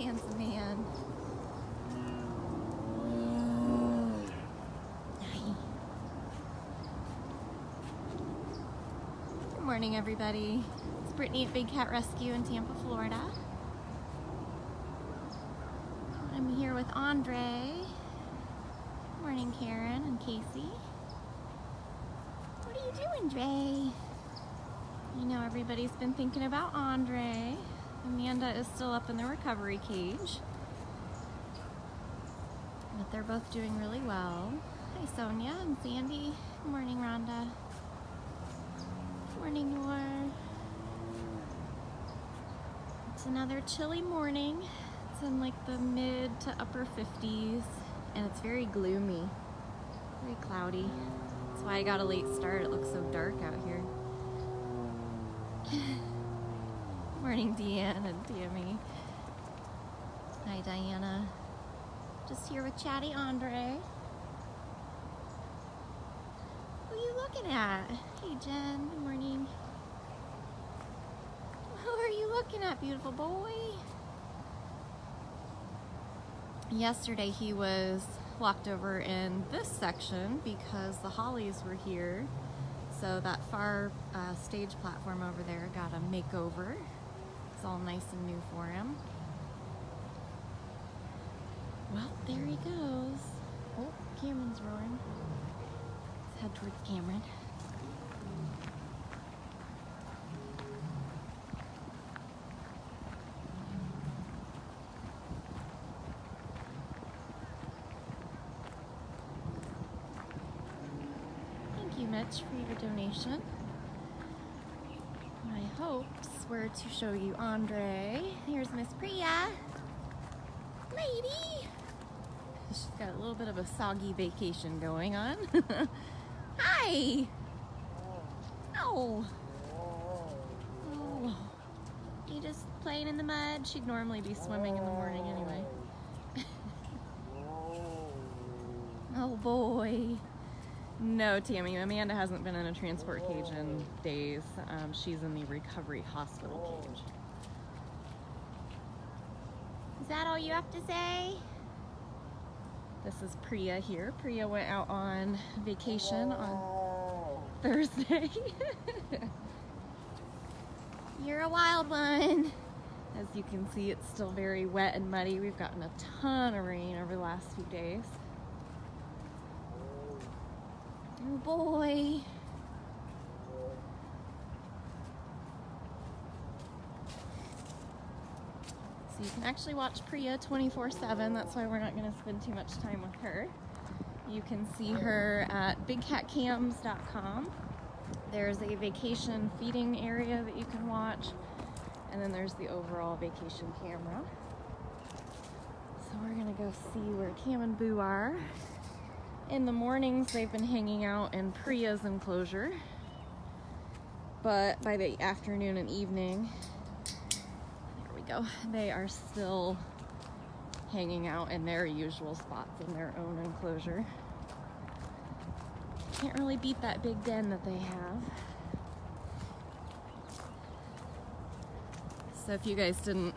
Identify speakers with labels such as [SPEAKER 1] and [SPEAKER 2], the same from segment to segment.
[SPEAKER 1] handsome man. Good morning, everybody. It's Brittany at Big Cat Rescue in Tampa, Florida. I'm here with Andre. Good morning, Karen and Casey. What are you doing, Dre? You know everybody's been thinking about Andre. Amanda is still up in the recovery cage. But they're both doing really well. Hi, Sonia and Sandy. Good morning, Rhonda. Good morning, Noor. It's another chilly morning. It's in like the mid to upper 50s, and it's very gloomy, very cloudy. That's why I got a late start. It looks so dark out here. Morning, Deanne and Tammy. Hi, Diana. Just here with Chatty Andre. Who are you looking at? Hey, Jen. Good morning. Who are you looking at, beautiful boy? Yesterday he was locked over in this section because the Hollies were here. So that far stage platform over there got a makeover. It's all nice and new for him. Well, there he goes. Oh, Cameron's roaring. Let's head towards Cameron. Thank you, Mitch, for your donation. My hopes were to show you Andre. Here's Miss Priya. Lady! She's got a little bit of a soggy vacation going on. Hi! Oh! Oh. You just playing in the mud? She'd normally be swimming in the morning anyway. Oh boy. No, Tammy, Amanda hasn't been in a transport cage in days. She's in the recovery hospital cage. Is that all you have to say? This is Priya here. Priya went out on vacation on Thursday. You're a wild one. As you can see, it's still very wet and muddy. We've gotten a ton of rain over the last few days. Oh boy. So you can actually watch Priya 24/7. That's why we're not going to spend too much time with her. You can see her at bigcatcams.com. There's a vacation feeding area that you can watch, and then there's the overall vacation camera. So we're going to go see where Cam and Boo are. In the mornings, they've been hanging out in Priya's enclosure, but by the afternoon and evening, there we go, they are still hanging out in their usual spots in their own enclosure. Can't really beat that big den that they have. So if you guys didn't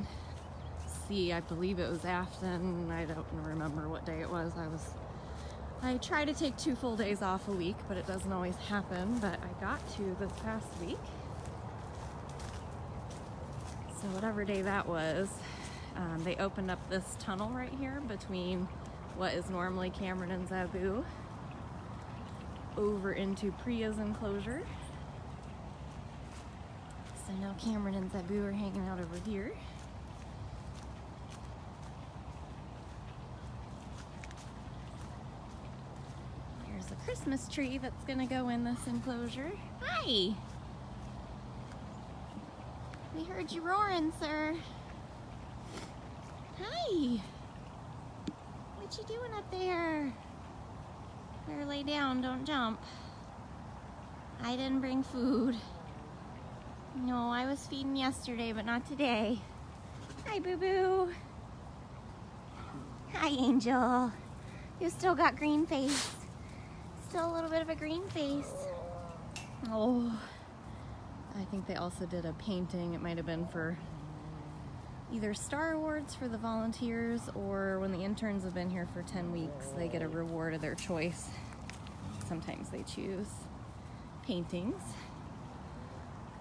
[SPEAKER 1] see, I believe it was Afton, I don't remember what day it was. I try to take 2 full days off a week, but it doesn't always happen, but I got to this past week. So whatever day that was, they opened up this tunnel right here between what is normally Cameron and Zabu over into Priya's enclosure. So now Cameron and Zabu are hanging out over here. A Christmas tree that's gonna go in this enclosure. Hi! We heard you roaring, sir. Hi! What you doing up there? Better lay down, don't jump. I didn't bring food. No, I was feeding yesterday, but not today. Hi, boo-boo. Hi, Angel. You still got green face. Still a little bit of a green face. Oh, I think they also did a painting. It might have been for either Star Awards for the volunteers, or when the interns have been here for 10 weeks, they get a reward of their choice. Sometimes they choose paintings.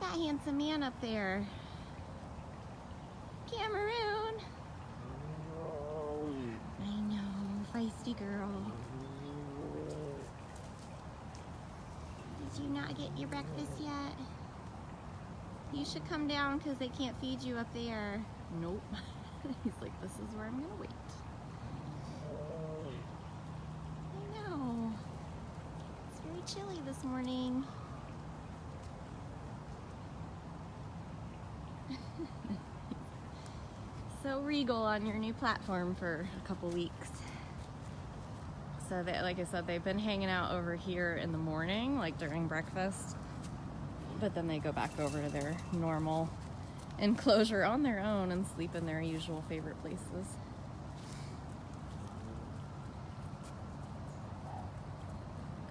[SPEAKER 1] That handsome man up there. Cameroon. I know, feisty girl. Did you not get your breakfast yet? You should come down because they can't feed you up there. Nope. He's like, this is where I'm gonna wait. I know. It's very chilly this morning. So regal on your new platform for a couple weeks. So they, like I said, they've been hanging out over here in the morning, like during breakfast, but then they go back over to their normal enclosure on their own and sleep in their usual favorite places.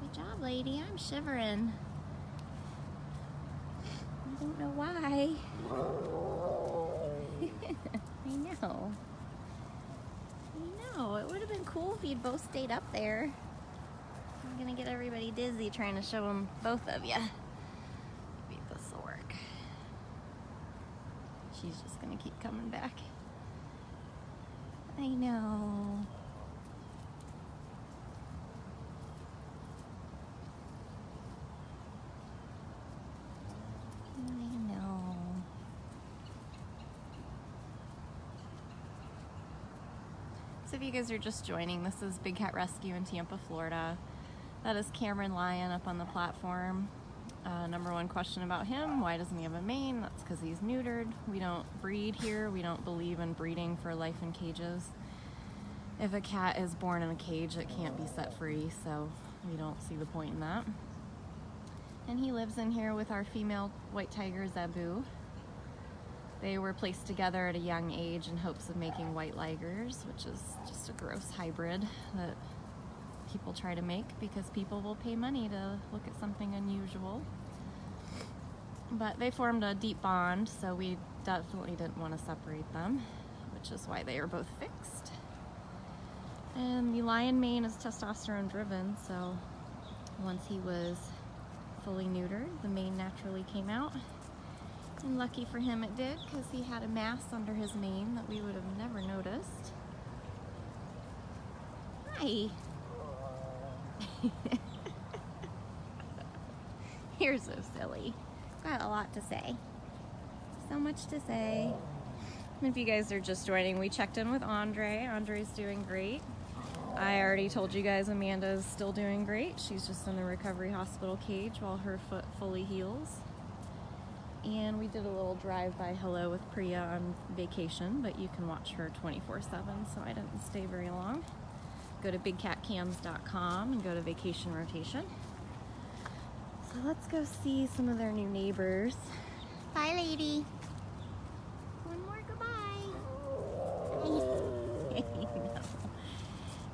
[SPEAKER 1] Good job, lady. I'm shivering. I don't know why. I know. I know. It would have been cool if you'd both stayed up there. I'm gonna get everybody dizzy trying to show them both of you. Maybe this will work. She's just gonna keep coming back. I know. I know. So if you guys are just joining, this is Big Cat Rescue in Tampa, Florida. That is Cameron Lion up on the platform. Number one question about him, why doesn't he have a mane? That's because he's neutered. We don't breed here. We don't believe in breeding for life in cages. If a cat is born in a cage, it can't be set free, so we don't see the point in that. And he lives in here with our female white tiger, Zabu. They were placed together at a young age in hopes of making white ligers, which is just a gross hybrid that people try to make because people will pay money to look at something unusual. But they formed a deep bond, so we definitely didn't want to separate them, which is why they are both fixed. And the lion mane is testosterone driven, so once he was fully neutered, the mane naturally came out. And lucky for him it did, because he had a mass under his mane that we would have never noticed. Hi! You're so silly. Got a lot to say. So much to say. If you guys are just joining, we checked in with Andre. Andre's doing great. I already told you guys Amanda's still doing great. She's just in a recovery hospital cage while her foot fully heals. And we did a little drive-by hello with Priya on vacation, but you can watch her 24/7, so I didn't stay very long. Go to bigcatcams.com and go to vacation rotation. So let's go see some of their new neighbors. Bye, lady. One more goodbye. I know.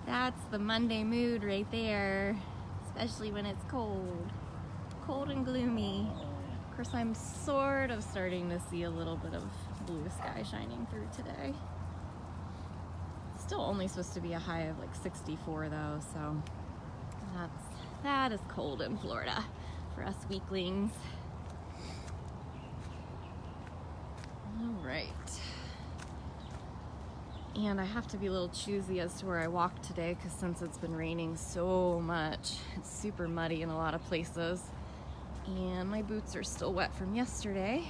[SPEAKER 1] That's the Monday mood right there, especially when it's cold. Cold and gloomy. Of course, I'm sort of starting to see a little bit of blue sky shining through today. Still only supposed to be a high of like 64 though, so that is cold in Florida for us weaklings. All right. And I have to be a little choosy as to where I walk today, because since it's been raining so much, it's super muddy in a lot of places. And my boots are still wet from yesterday.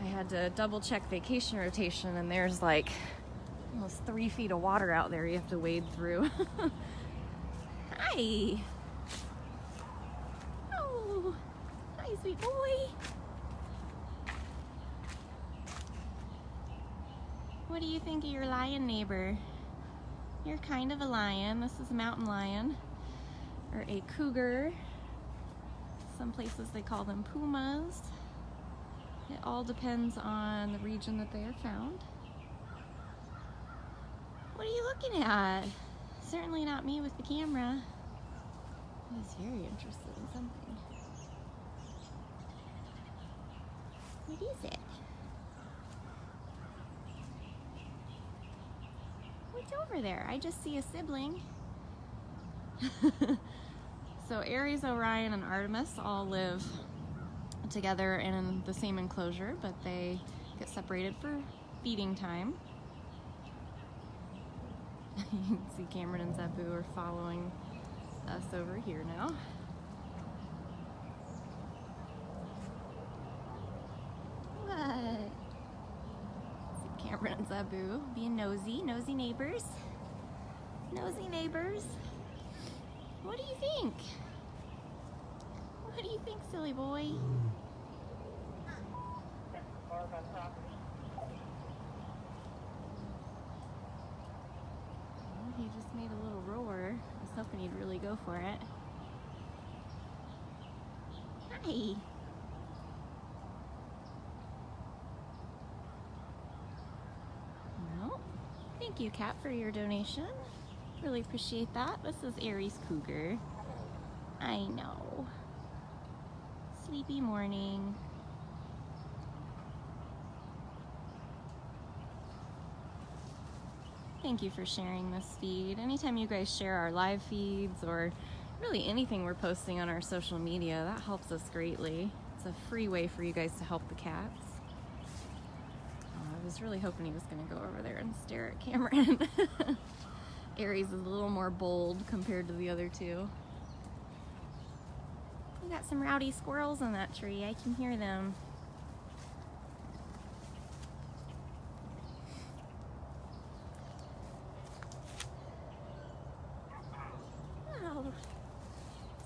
[SPEAKER 1] I had to double check vacation rotation, and there's like almost 3 feet of water out there you have to wade through. Hi. Oh, hi, sweet boy. What do you think of your lion neighbor? You're kind of a lion. This is a mountain lion, or a cougar. Some places they call them pumas. It all depends on the region that they are found. What are you looking at? Certainly not me with the camera. He's very interested in something. What is it? What's over there? I just see a sibling. So Aries, Orion, and Artemis all live together in the same enclosure, but they get separated for feeding time. You can see Cameron and Zabu are following us over here now. What? See Cameron and Zabu being nosy neighbors. Nosy neighbors. What do you think? What do you think, silly boy? He just made a little roar. I was hoping he'd really go for it. Hi. Well, thank you, Kat, for your donation. Really appreciate that. This is Aries Cougar. I know. Sleepy morning. Thank you for sharing this feed. Anytime you guys share our live feeds or really anything we're posting on our social media, that helps us greatly. It's a free way for you guys to help the cats. I was really hoping he was going to go over there and stare at Cameron. Aries is a little more bold compared to the other two. We got some rowdy squirrels in that tree. I can hear them. Oh.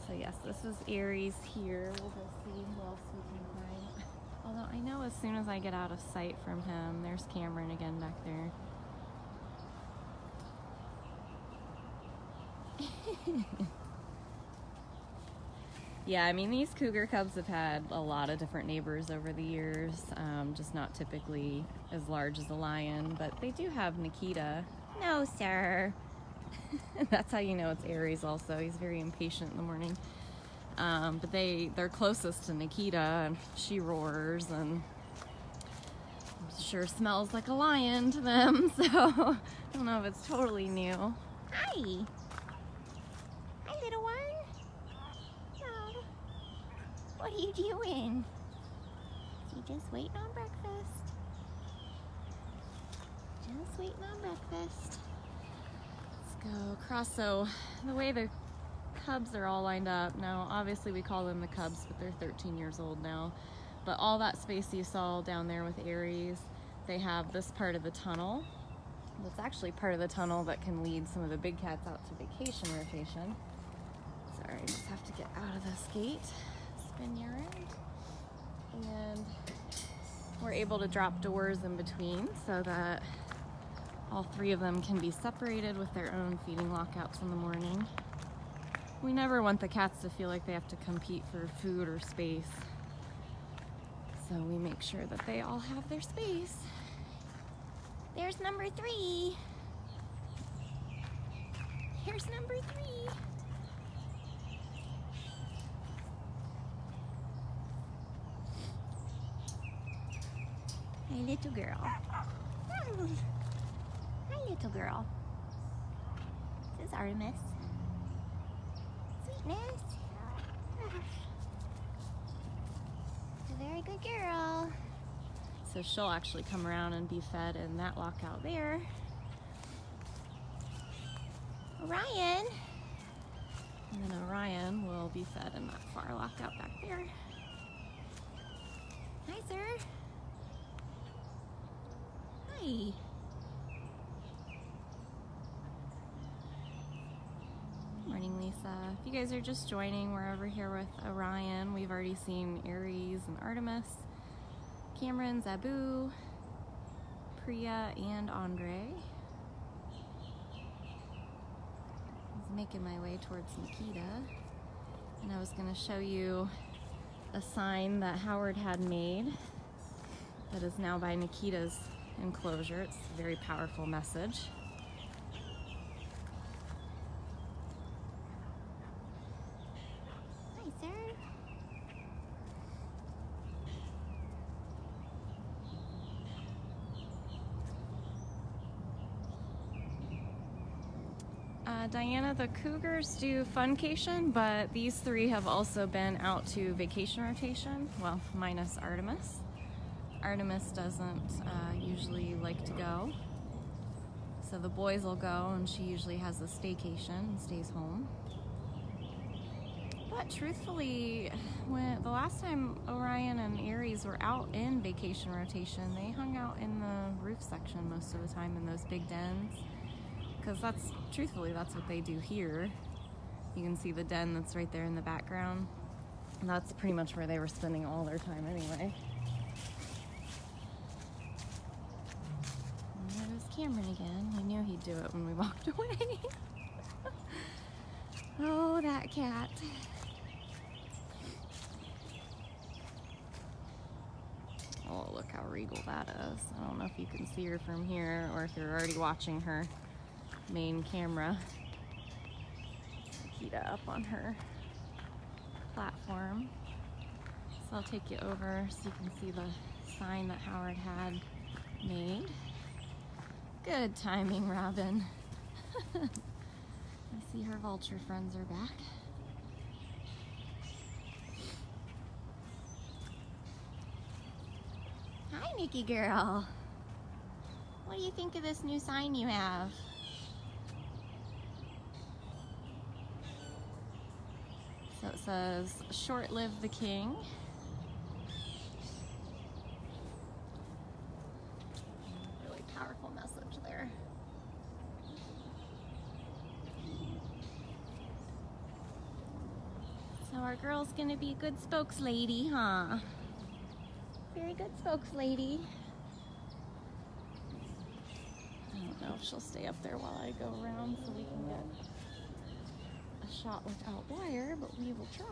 [SPEAKER 1] So yes, this is Aries here. We'll go see who else we can find. Although I know as soon as I get out of sight from him, there's Cameron again back there. Yeah, I mean, these cougar cubs have had a lot of different neighbors over the years, just not typically as large as a lion, but they do have Nikita. No, sir. That's how you know it's Aries also. He's very impatient in the morning. But they're closest to Nikita, and she roars, and sure smells like a lion to them, so I don't know if it's totally new. Hi! Hi, little one! Oh, what are you doing? You just waiting on breakfast. Just waiting on breakfast. Let's go across. So the way the cubs are all lined up, now obviously we call them the cubs, but they're 13 years old now. But all that space you saw down there with Aries, they have this part of the tunnel. That's actually part of the tunnel that can lead some of the big cats out to vacation rotation. Sorry, I just have to get out of this gate. Spin you around. And we're able to drop doors in between so that all three of them can be separated with their own feeding lockouts in the morning. We never want the cats to feel like they have to compete for food or space. So we make sure that they all have their space. There's number 3. Here's number 3. Hey, little girl. Hi, little girl. This is Artemis. Sweetness. A very good girl. So she'll actually come around and be fed in that lockout there. Orion. And then Orion will be fed in that far lockout back there. Hi, sir. Hi. Morning, Lisa. If you guys are just joining, we're over here with Orion. We've already seen Aries and Artemis, Cameron, Zabu, Priya, and Andre. I was making my way towards Nikita, and I was going to show you a sign that Howard had made that is now by Nikita's enclosure. It's a very powerful message. Hi, sir. Diana, the Cougars do funcation, but these three have also been out to vacation rotation, well, minus Artemis. Artemis doesn't usually like to go, so the boys will go, and she usually has a staycation and stays home. But truthfully, when the last time Orion and Aries were out in vacation rotation, they hung out in the roof section most of the time in those big dens. Because truthfully, that's what they do here. You can see the den that's right there in the background. And that's pretty much where they were spending all their time anyway. And there was Cameron again. I knew he'd do it when we walked away. Oh, that cat. Oh, look how regal that is. I don't know if you can see her from here or if you're already watching her main camera. Nikita up on her platform. So I'll take you over so you can see the sign that Howard had made. Good timing, Robin. I see her vulture friends are back. Hi, Nikki girl. What do you think of this new sign you have? So it says, "Short live the king." Really powerful message there. So our girl's gonna be a good spokeslady, huh? Very good spokeslady. I don't know if she'll stay up there while I go around so we can get a shot without wire, but we will try.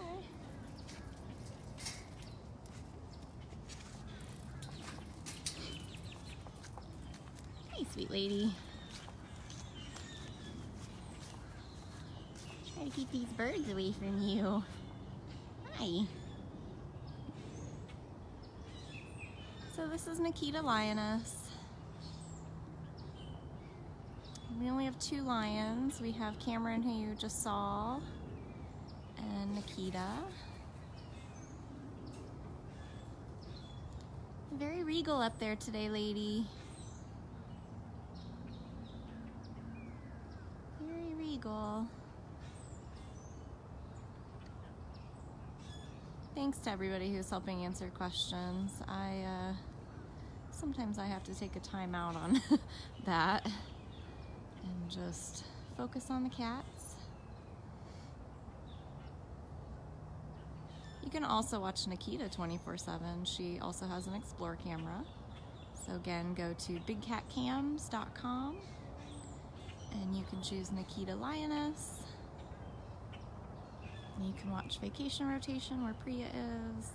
[SPEAKER 1] Hey, sweet lady. Try to keep these birds away from you. Hi. So this is Nikita Lioness. We only have 2 lions. We have Cameron, who you just saw, and Nikita. Very regal up there today, lady. Very regal. Thanks to everybody who's helping answer questions. Sometimes I have to take a time out on that and just focus on the cats. You can also watch Nikita 24/7. She also has an Explore camera. So again, go to bigcatcams.com and you can choose Nikita Lioness. You can watch Vacation Rotation where Priya is.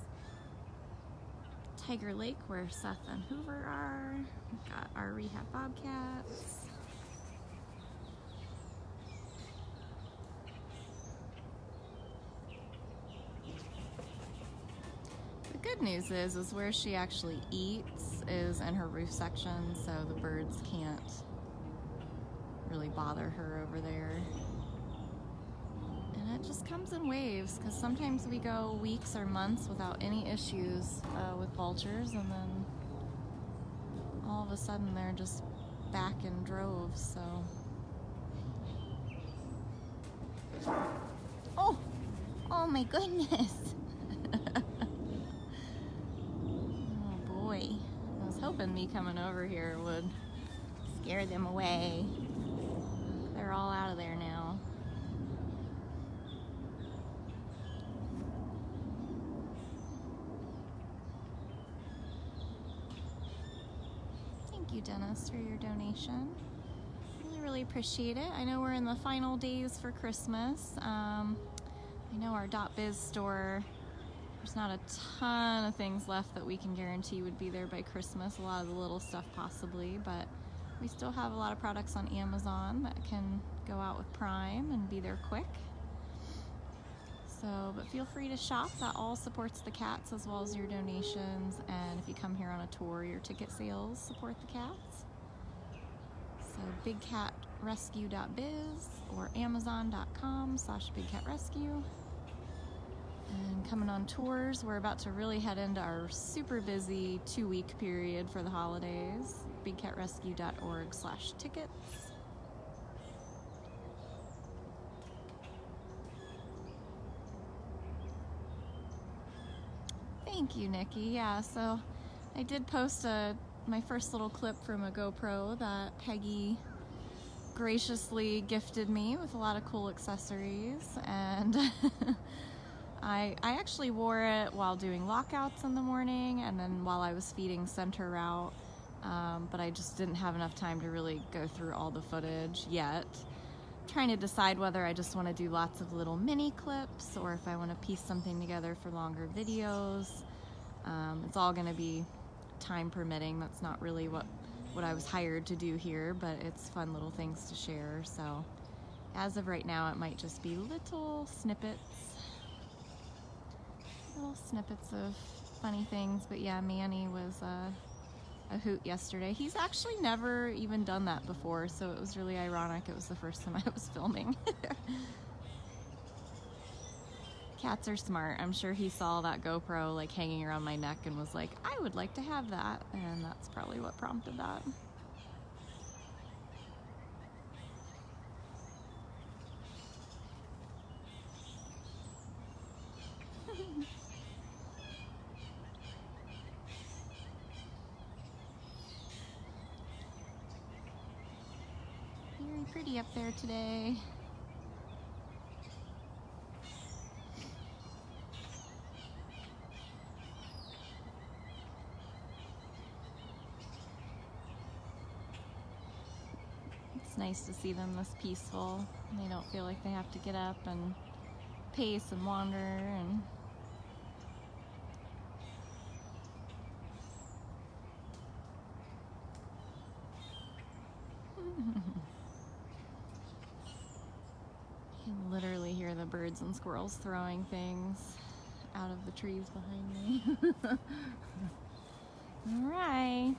[SPEAKER 1] Tiger Lake where Seth and Hoover are. We've got our rehab Bobcats. The good news is where she actually eats is in her roof section, so the birds can't really bother her over there. And it just comes in waves, because sometimes we go weeks or months without any issues with vultures, and then all of a sudden they're just back in droves, so. Oh my goodness. Oh boy. I was hoping me coming over here would scare them away. They're all out of there now. Thank you, Dennis, for your donation. Really appreciate it. I know we're in the final days for Christmas. I know our .biz store, there's not a ton of things left that we can guarantee would be there by Christmas. A lot of the little stuff possibly, but we still have a lot of products on Amazon that can go out with Prime and be there quick. So, but feel free to shop. That all supports the cats as well as your donations. And if you come here on a tour, your ticket sales support the cats. So bigcatrescue.biz or amazon.com/bigcatrescue. And coming on tours, we're about to really head into our super busy 2-week period for the holidays. bigcatrescue.org/tickets. Thank you, Nikki. Yeah, so I did post my first little clip from a GoPro that Peggy graciously gifted me with a lot of cool accessories, and I actually wore it while doing lockouts in the morning and then while I was feeding center route, but I just didn't have enough time to really go through all the footage yet. Trying to decide whether I just want to do lots of little mini clips or if I want to piece something together for longer videos. It's all going to be time permitting. That's not really what I was hired to do here, but it's fun little things to share. So as of right now, it might just be little snippets of funny things. But yeah, Manny was a hoot yesterday. He's actually never even done that before, so it was really ironic. It was the first time I was filming. Cats are smart. I'm sure he saw that GoPro like hanging around my neck and was like, I would like to have that, and that's probably what prompted that. Very pretty up there today. It's nice to see them this peaceful. They don't feel like they have to get up and pace and wander and you can literally hear the birds and squirrels throwing things out of the trees behind me. All right,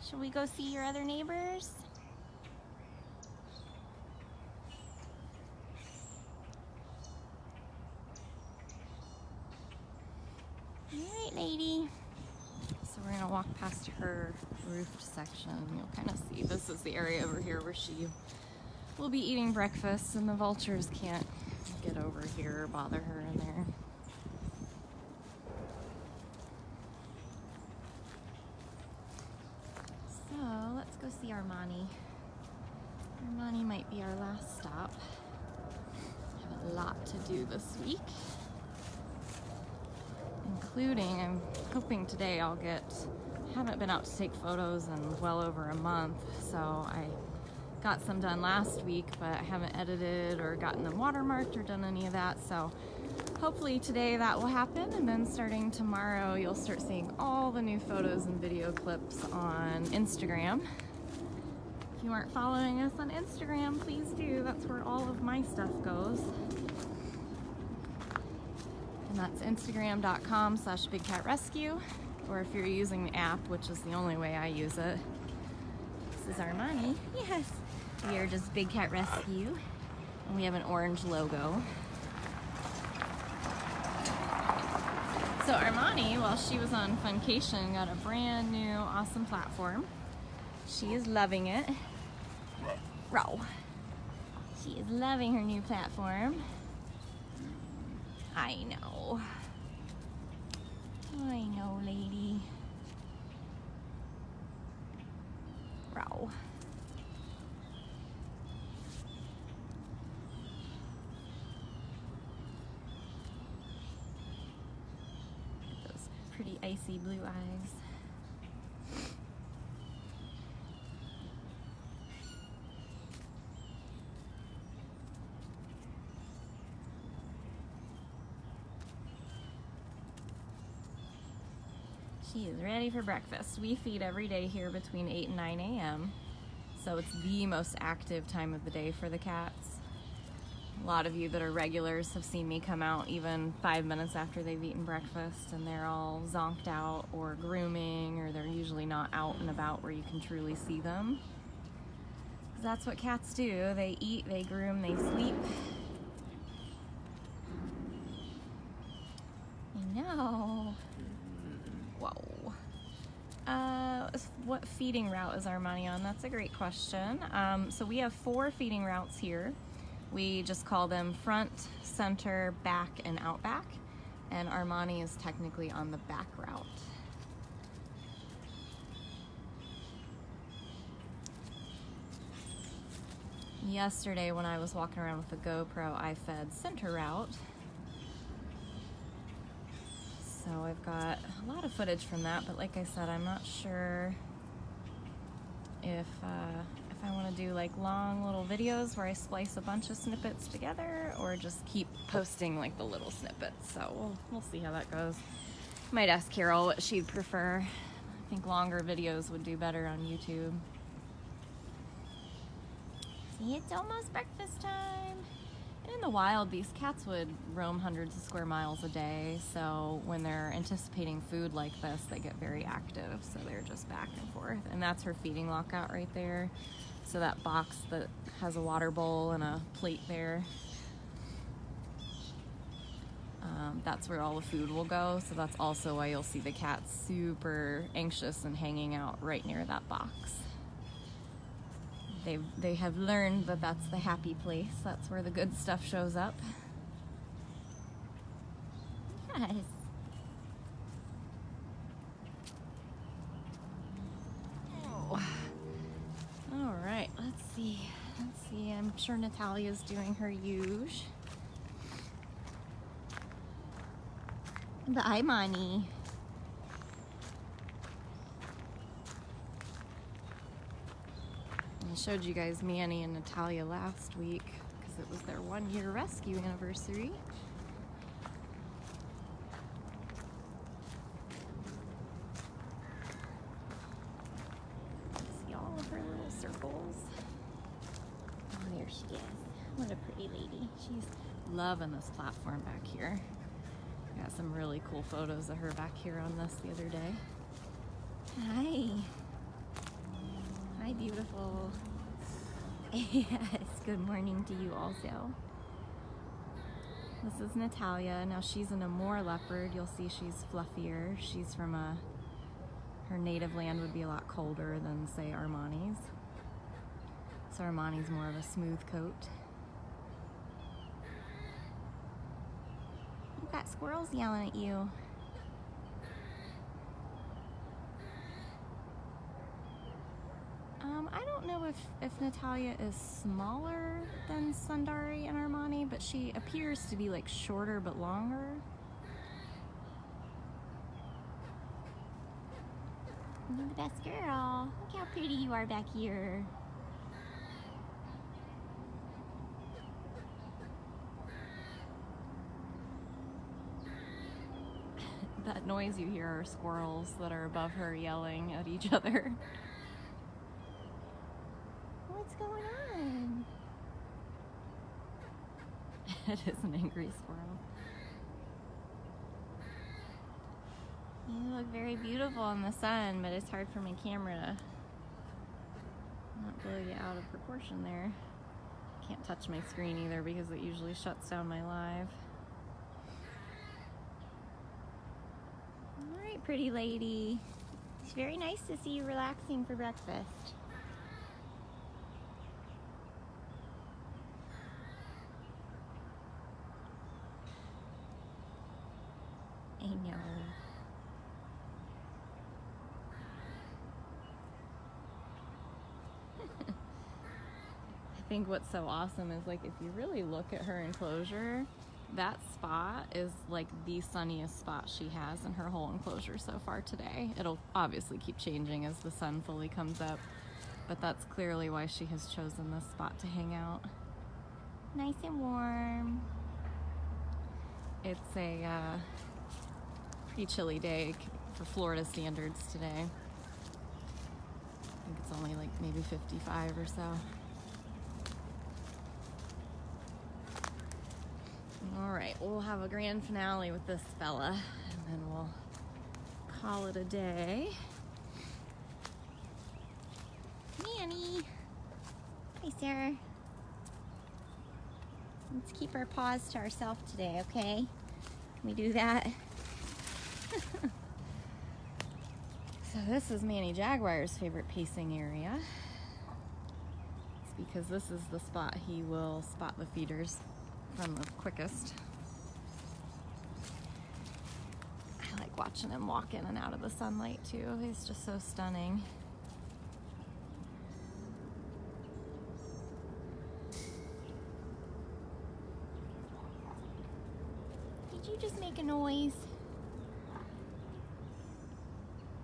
[SPEAKER 1] shall we go see your other neighbors? All right, lady. So we're gonna walk past her roofed section. You'll kind of see this is the area over here where she will be eating breakfast, and the vultures can't get over here or bother her in there. So let's go see Armani. Armani might be our last stop. I have a lot to do this week, including I'm hoping today I haven't been out to take photos in well over a month, so I got some done last week, but I haven't edited or gotten them watermarked or done any of that, so hopefully today that will happen, and then starting tomorrow you'll start seeing all the new photos and video clips on Instagram. If you aren't following us on Instagram, please do. That's where all of my stuff goes. And that's instagram.com/bigcatrescue, or if you're using the app, which is the only way I use it. This is Armani. Yes, we are just Big Cat Rescue, and we have an orange logo. So Armani, while she was on funcation, got a brand new awesome platform. She is loving it. Row. She is loving her new platform. I know. I know, lady. Row. Those pretty icy blue eyes. She is ready for breakfast. We feed every day here between 8 and 9 a.m. So it's the most active time of the day for the cats. A lot of you that are regulars have seen me come out even 5 minutes after they've eaten breakfast, and they're all zonked out or grooming, or they're usually not out and about where you can truly see them. That's what cats do. They eat, they groom, they sleep. I know. Whoa. What feeding route is Armani on? That's a great question. So we have 4 feeding routes here. We just call them front, center, back, and outback. And Armani is technically on the back route. Yesterday when I was walking around with the GoPro, I fed center route. So I've got a lot of footage from that, but like I said, I'm not sure if I want to do like long little videos where I splice a bunch of snippets together, or just keep posting like the little snippets. So we'll see how that goes. Might ask Carol what she'd prefer. I think longer videos would do better on YouTube. See, it's almost breakfast time. And in the wild, these cats would roam hundreds of square miles a day, so when they're anticipating food like this, they get very active, so they're just back and forth. And that's her feeding lockout right there. So that box that has a water bowl and a plate there, that's where all the food will go, so that's also why you'll see the cats super anxious and hanging out right near that box. They have learned that that's the happy place. That's where the good stuff shows up. Yes. Oh. All right, let's see. I'm sure Natalia's doing her huge. Bye, Money. I showed you guys Manny and Natalia last week because it was their 1-year rescue anniversary. See all of her little circles. Oh, there she is. What a pretty lady. She's loving this platform back here. Got some really cool photos of her back here on this the other day. Hi. Hi, beautiful. Yes, good morning to you also. This is Natalia. Now she's an Amur leopard. You'll see she's fluffier. She's from her native land would be a lot colder than, say, Armani's. So Armani's more of a smooth coat. You've got squirrels yelling at you. I don't know if Natalia is smaller than Sundari and Armani, but she appears to be like shorter but longer. You're the best girl. Look how pretty you are back here. That noise you hear are squirrels that are above her yelling at each other. What's going on? It is an angry squirrel. You look very beautiful in the sun, but it's hard for my camera to not blow you out of proportion there. Can't touch my screen either because it usually shuts down my live. Alright, pretty lady. It's very nice to see you relaxing for breakfast. I know. I think what's so awesome is, like, if you really look at her enclosure, that spot is like the sunniest spot she has in her whole enclosure so far today. It'll obviously keep changing as the sun fully comes up, but that's clearly why she has chosen this spot to hang out. Nice and warm. It's a pretty chilly day for Florida standards today. I think it's only like maybe 55 or so. All right, we'll have a grand finale with this fella, and then we'll call it a day. Manny. sister. Let's keep our paws to ourselves today, okay? Can we do that? So this is Manny Jaguar's favorite pacing area. It's because this is the spot he will spot the feeders from the quickest. I like watching him walk in and out of the sunlight too. He's just so stunning. Did you just make a noise?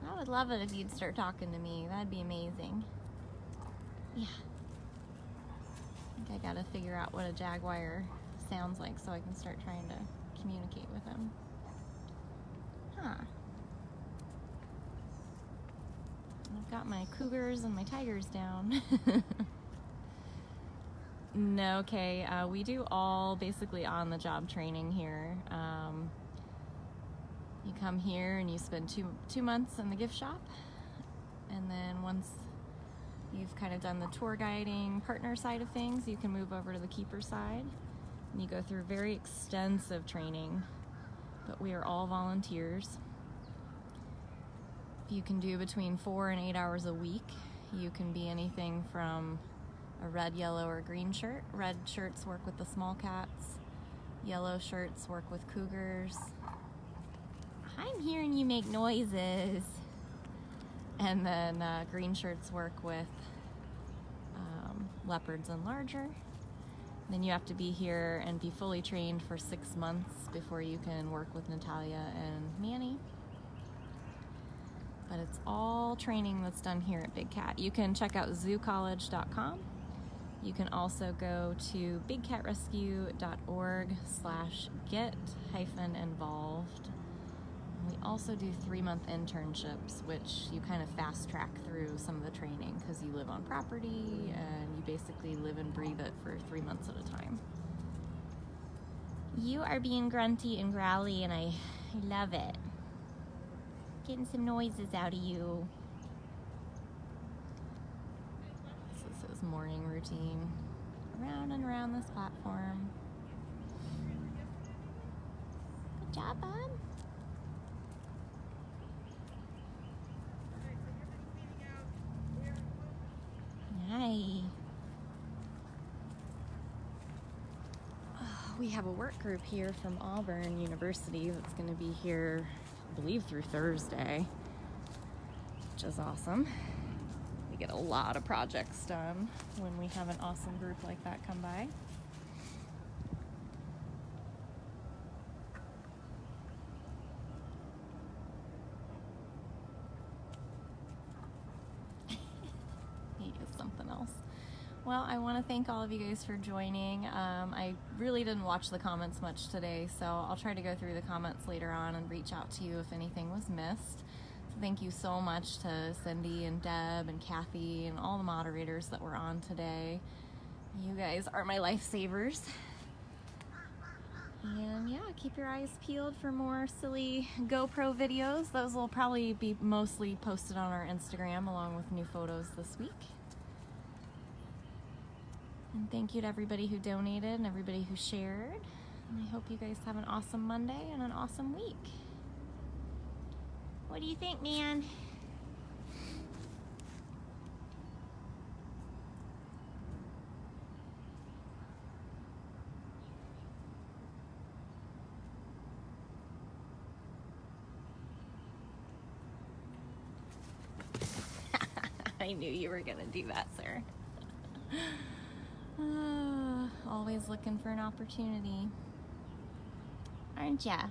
[SPEAKER 1] I would love it if you'd start talking to me. That'd be amazing. Yeah. I think I gotta figure out what a jaguar sounds like so I can start trying to communicate with him. Huh. I've got my cougars and my tigers down. No, okay. We do all basically on-the-job training here. You come here and you spend two months in the gift shop, and then once you've kind of done the tour guiding partner side of things, you can move over to the keeper side, and you go through very extensive training, but we are all volunteers. You can do between 4 and 8 hours a week. You can be anything from a red, yellow, or green shirt. Red shirts work with the small cats. Yellow shirts work with cougars. I'm hearing you make noises. And then green shirts work with leopards and larger. Then you have to be here and be fully trained for 6 months before you can work with Natalia and Manny. But it's all training that's done here at Big Cat. You can check out zoocollege.com. You can also go to bigcatrescue.org/get-involved. We also do 3-month internships, which you kind of fast track through some of the training because you live on property and you basically live and breathe it for 3 months at a time. You are being grunty and growly and I love it. Getting some noises out of you. This is his morning routine. Around and around this platform. Good job, Bob. Hi. We have a work group here from Auburn University that's going to be here, I believe, through Thursday, which is awesome. We get a lot of projects done when we have an awesome group like that come by. Well, I want to thank all of you guys for joining. I really didn't watch the comments much today, so I'll try to go through the comments later on and reach out to you if anything was missed. So thank you so much to Cindy and Deb and Kathy and all the moderators that were on today. You guys are my lifesavers. And yeah, keep your eyes peeled for more silly GoPro videos. Those will probably be mostly posted on our Instagram along with new photos this week. And thank you to everybody who donated and everybody who shared. And I hope you guys have an awesome Monday and an awesome week. What do you think, man? I knew you were gonna do that, sir. Always looking for an opportunity, aren't ya?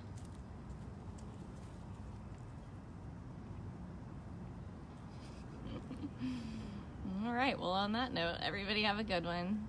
[SPEAKER 1] All right, well, on that note, everybody have a good one.